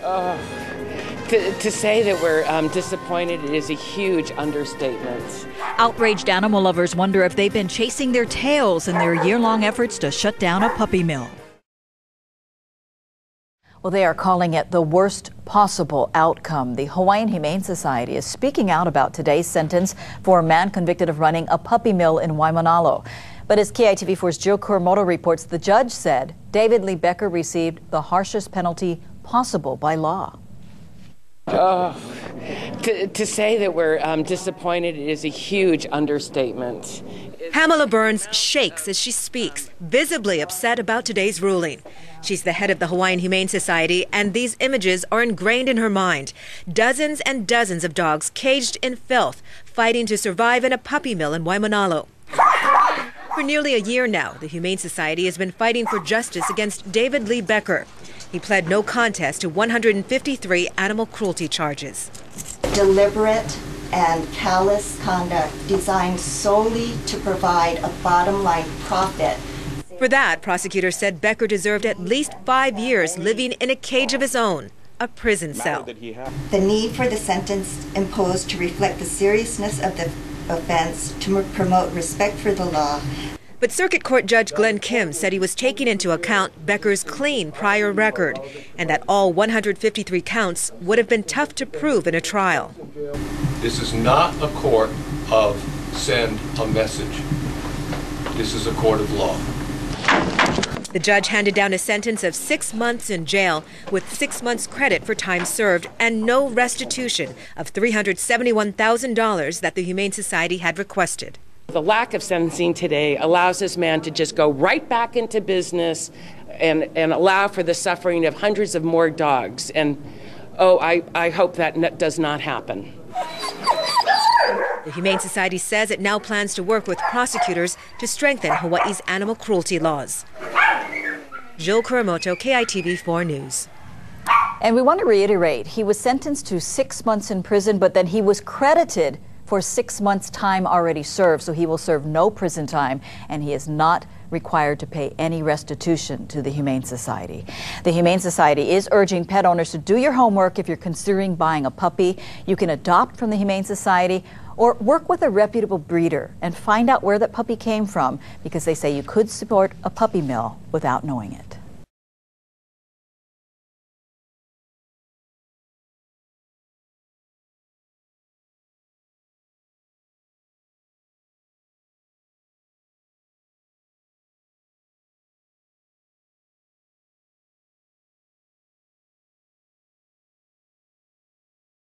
To say that we're disappointed is a huge understatement. Outraged animal lovers wonder if they've been chasing their tails in their year-long efforts to shut down a puppy mill. Well, they are calling it the worst possible outcome. The Hawaiian Humane Society is speaking out about today's sentence for a man convicted of running a puppy mill in Waimanalo. But as KITV4's Jill Kuramoto reports, the judge said David Lee Becker received the harshest penalty possible by law. To say that we're disappointed is a huge understatement. PAMELA Burns shakes as she speaks, visibly upset about today's ruling. She's the head of the Hawaiian Humane Society, and these images are ingrained in her mind. Dozens and dozens of dogs caged in filth, fighting to survive in a puppy mill in Waimanalo. For nearly a year now, the Humane Society has been fighting for justice against David Lee Becker. He pled no contest to 153 animal cruelty charges. Deliberate and callous conduct designed solely to provide a bottom-line profit. For that, prosecutors said Becker deserved at least 5 years living in a cage of his own, a prison cell. The need for the sentence imposed to reflect the seriousness of the offense, to promote respect for the law. But Circuit Court Judge Glenn Kim said he was taking into account Becker's clean prior record and that all 153 counts would have been tough to prove in a trial. This is not a court of send a message. This is a court of law. The judge handed down a sentence of 6 months in jail with 6 months credit for time served and no restitution of $371,000 that the Humane Society had requested. The lack of sentencing today allows this man to just go right back into business and allow for the suffering of hundreds of more dogs. And, I hope that does not happen. The Humane Society says it now plans to work with prosecutors to strengthen Hawaii's animal cruelty laws. Jill Kuramoto, KITV4 News. And we want to reiterate, he was sentenced to 6 months in prison, but then he was credited for 6 months' time already served, so he will serve no prison time, and he is not required to pay any restitution to the Humane Society. The Humane Society is urging pet owners to do your homework if you're considering buying a puppy. You can adopt from the Humane Society or work with a reputable breeder and find out where that puppy came from, because they say you could support a puppy mill without knowing it.